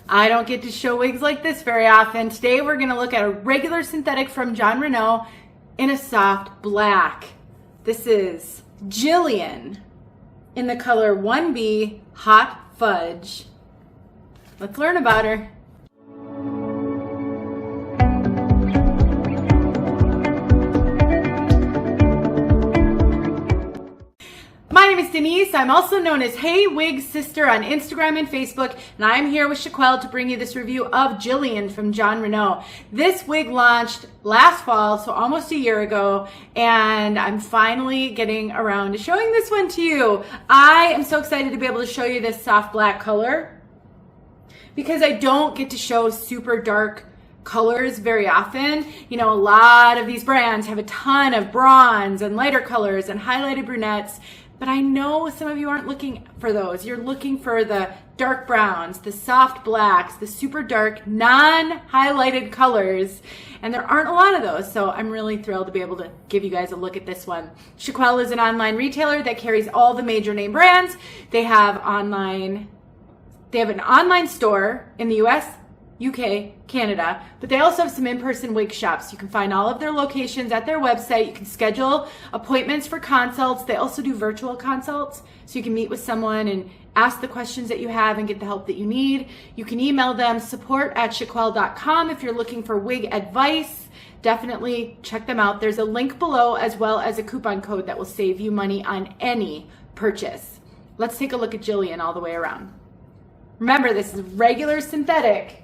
I don't get to show wigs like this very often. Today we're going to look at a regular synthetic from Jon Renau in a soft black. This is Jillian in the color 1B Hot Fudge. Let's learn about her. My name is Denise. I'm also known as heywigsister on Instagram and Facebook, and I'm here with Chiquel to bring you this review of Jillian from Jon Renau. This wig launched last fall, so almost a year ago, and I'm finally getting around to showing this one to you. I am so excited to be able to show you this soft black color because I don't get to show super dark colors very often. You know, a lot of these brands have a ton of bronze and lighter colors and highlighted brunettes. But I know some of you aren't looking for those. You're looking for the dark browns, the soft blacks, the super dark, non-highlighted colors. And there aren't a lot of those. So I'm really thrilled to be able to give you guys a look at this one. Chiquel is an online retailer that carries all the major name brands. They have an online store in the US, UK, Canada, but they also have some in-person wig shops. You can find all of their locations at their website. You can schedule appointments for consults. They also do virtual consults, so you can meet with someone and ask the questions that you have and get the help that you need. You can email them support@chiquel.com if you're looking for wig advice. Definitely check them out. There's a link below as well as a coupon code that will save you money on any purchase. Let's take a look at Jillian all the way around. Remember, this is regular synthetic,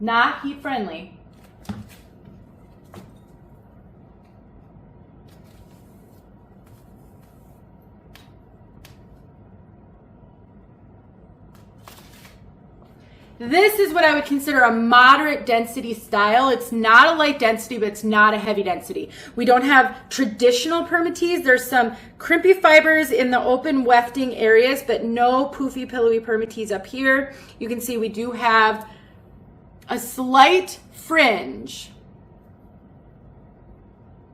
not heat friendly. This is what I would consider a moderate density style. It's not a light density, but it's not a heavy density. We don't have traditional permatease. There's some crimpy fibers in the open wefting areas, but no poofy, pillowy permatease up here. You can see we do have a slight fringe.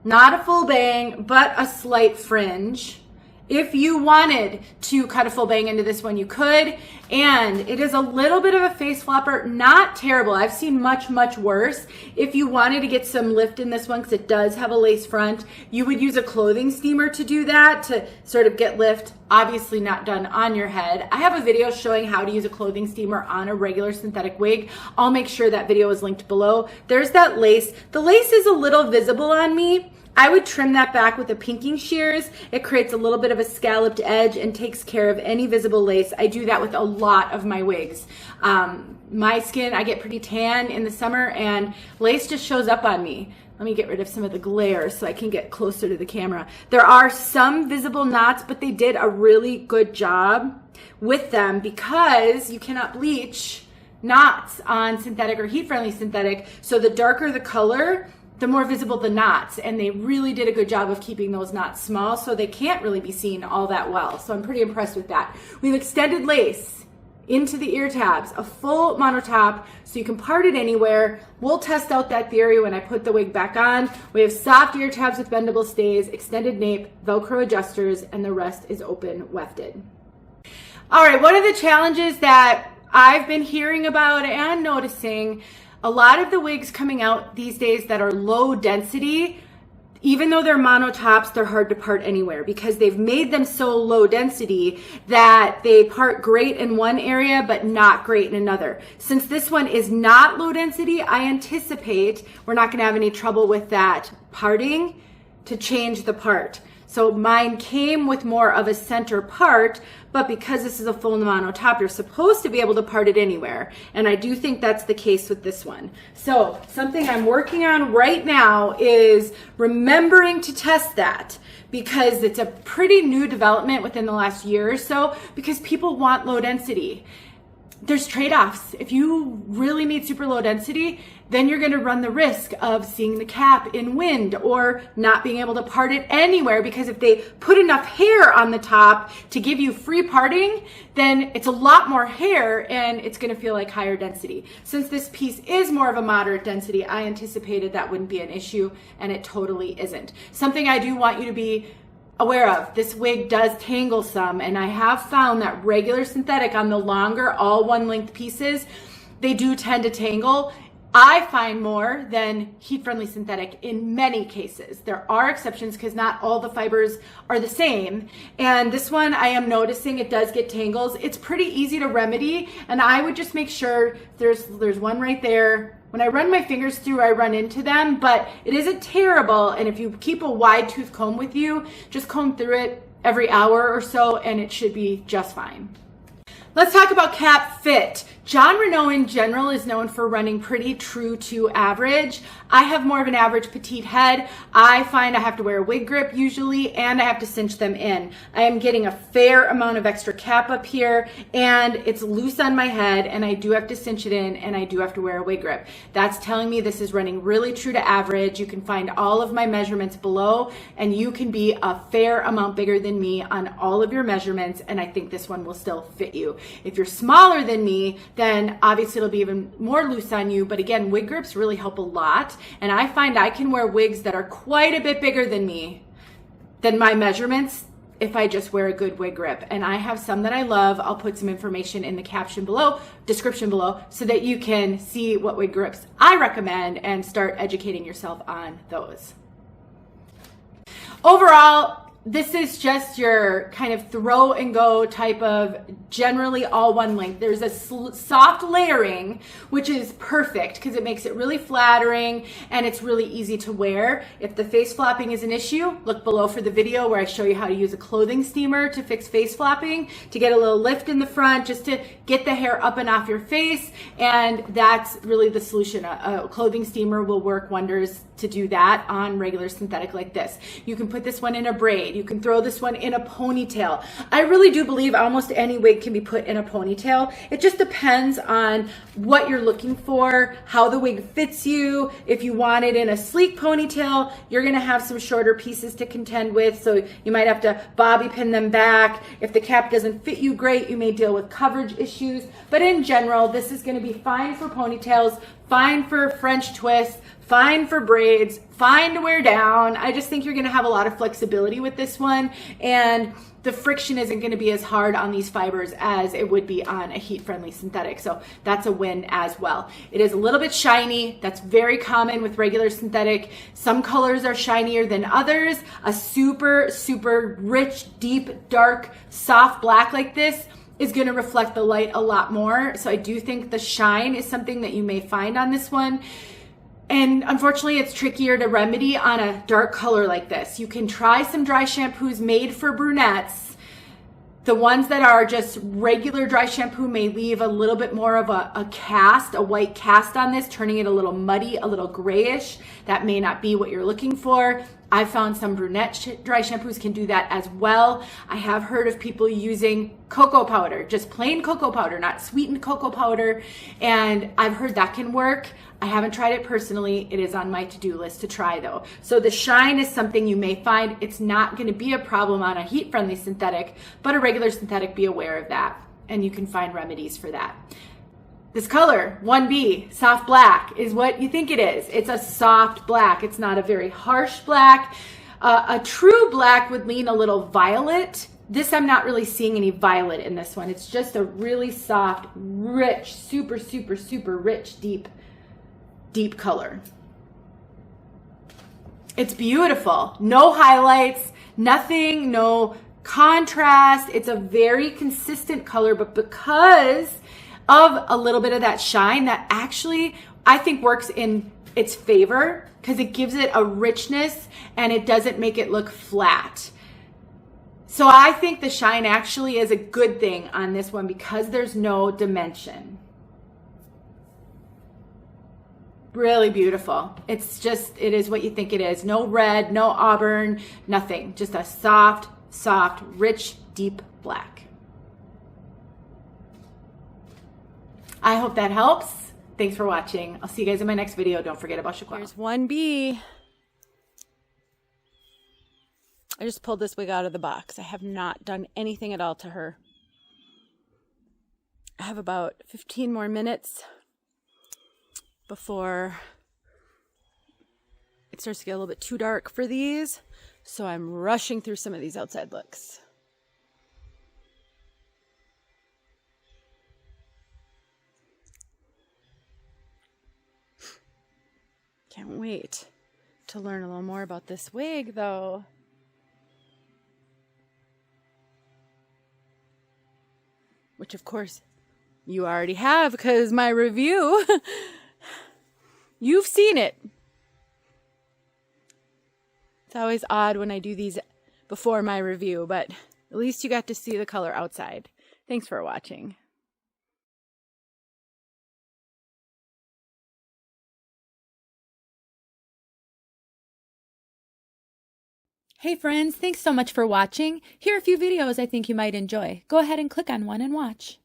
Not a full bang, but a slight fringe. If you wanted to cut a full bang into this one, you could. And it is a little bit of a face flopper, not terrible. I've seen much, much worse. If you wanted to get some lift in this one, because it does have a lace front, you would use a clothing steamer to do that, to sort of get lift. Obviously not done on your head. I have a video showing how to use a clothing steamer on a regular synthetic wig. I'll make sure that video is linked below. There's that lace. The lace is a little visible on me. I would trim that back with the pinking shears. It creates a little bit of a scalloped edge and takes care of any visible lace. I do that with a lot of my wigs. My skin, I get pretty tan in the summer and lace just shows up on me. Let me get rid of some of the glare so I can get closer to the camera. There are some visible knots, but they did a really good job with them because you cannot bleach knots on synthetic or heat-friendly synthetic. So the darker the color, the more visible the knots, and they really did a good job of keeping those knots small so they can't really be seen all that well. So I'm pretty impressed with that. We've extended lace into the ear tabs, a full monotop, so you can part it anywhere. We'll test out that theory when I put the wig back on. We have soft ear tabs with bendable stays, extended nape, Velcro adjusters, and the rest is open wefted. All right, one of the challenges that I've been hearing about and noticing, a lot of the wigs coming out these days that are low density, even though they're monotops, they're hard to part anywhere because they've made them so low density that they part great in one area but not great in another. Since this one is not low density, I anticipate we're not going to have any trouble with that parting to change the part. So mine came with more of a center part, but because this is a full monotop, you're supposed to be able to part it anywhere. And I do think that's the case with this one. So something I'm working on right now is remembering to test that because it's a pretty new development within the last year or so because people want low density. There's trade-offs. If you really need super low density, then you're going to run the risk of seeing the cap in wind or not being able to part it anywhere, because if they put enough hair on the top to give you free parting, then it's a lot more hair and it's going to feel like higher density. Since this piece is more of a moderate density, I anticipated that wouldn't be an issue, and it totally isn't. Something I do want you to be aware of. This wig does tangle some, and I have found that regular synthetic on the longer, all one length pieces, they do tend to tangle. I find more than heat-friendly synthetic in many cases. There are exceptions because not all the fibers are the same. And this one, I am noticing it does get tangles. It's pretty easy to remedy, and I would just make sure there's one right there. When I run my fingers through, I run into them, but it isn't terrible. And if you keep a wide tooth comb with you, just comb through it every hour or so, and it should be just fine. Let's talk about cap fit. Jon Renau in general is known for running pretty true to average. I have more of an average petite head. I find I have to wear a wig grip usually, and I have to cinch them in. I am getting a fair amount of extra cap up here, and it's loose on my head, and I do have to cinch it in, and I do have to wear a wig grip. That's telling me this is running really true to average. You can find all of my measurements below, and you can be a fair amount bigger than me on all of your measurements, and I think this one will still fit you. If you're smaller than me, then obviously it'll be even more loose on you. But again, wig grips really help a lot. And I find I can wear wigs that are quite a bit bigger than me, than my measurements, if I just wear a good wig grip. And I have some that I love. I'll put some information in the caption below, description below, so that you can see what wig grips I recommend and start educating yourself on those. Overall, this is just your kind of throw and go type of generally all one length. There's a soft layering, which is perfect because it makes it really flattering and it's really easy to wear. If the face flopping is an issue, look below for the video where I show you how to use a clothing steamer to fix face flopping, to get a little lift in the front, just to get the hair up and off your face. And that's really the solution. A clothing steamer will work wonders to do that on regular synthetic like this. You can put this one in a braid. You can throw this one in a ponytail. I really do believe almost any wig can be put in a ponytail. It just depends on what you're looking for, how the wig fits you. If you want it in a sleek ponytail, you're gonna have some shorter pieces to contend with, so you might have to bobby pin them back. If the cap doesn't fit you great, you may deal with coverage issues. But in general, this is gonna be fine for ponytails, fine for French twists, fine for braids, fine to wear down. I just think you're gonna have a lot of flexibility with this one, and the friction isn't gonna be as hard on these fibers as it would be on a heat-friendly synthetic. So that's a win as well. It is a little bit shiny. That's very common with regular synthetic. Some colors are shinier than others. A super, super rich, deep, dark, soft black like this is going to reflect the light a lot more. So I do think the shine is something that you may find on this one. And unfortunately, it's trickier to remedy on a dark color like this. You can try some dry shampoos made for brunettes. The ones that are just regular dry shampoo may leave a little bit more of a cast, a white cast on this, turning it a little muddy, a little grayish. That may not be what you're looking for. I found some brunette dry shampoos can do that as well. I have heard of people using cocoa powder, just plain cocoa powder, not sweetened cocoa powder. And I've heard that can work. I haven't tried it personally. It is on my to-do list to try though. So the shine is something you may find. It's not going to be a problem on a heat-friendly synthetic, but a regular synthetic, be aware of that. And you can find remedies for that. This color, 1B, soft black, is what you think it is. It's a soft black. It's not a very harsh black. A true black would lean a little violet. This, I'm not really seeing any violet in this one. It's just a really soft, rich, super, super, super rich, deep color. It's beautiful. No highlights, nothing, no contrast. It's a very consistent color, but because of a little bit of that shine, that actually I think works in its favor because it gives it a richness and it doesn't make it look flat. So I think the shine actually is a good thing on this one because there's no dimension. Really beautiful. It's just, it is what you think it is. No red, no auburn, nothing. Just a soft, soft, rich, deep black. I hope that helps. Thanks for watching. I'll see you guys in my next video. Don't forget about Chiquel. Here's 1B. I just pulled this wig out of the box. I have not done anything at all to her. I have about 15 more minutes before it starts to get a little bit too dark for these. So I'm rushing through some of these outside looks. Can't wait to learn a little more about this wig, though. Which, of course, you already have, because my review, you've seen it. It's always odd when I do these before my review, but at least you got to see the color outside. Thanks for watching. Hey friends, thanks so much for watching. Here are a few videos I think you might enjoy. Go ahead and click on one and watch.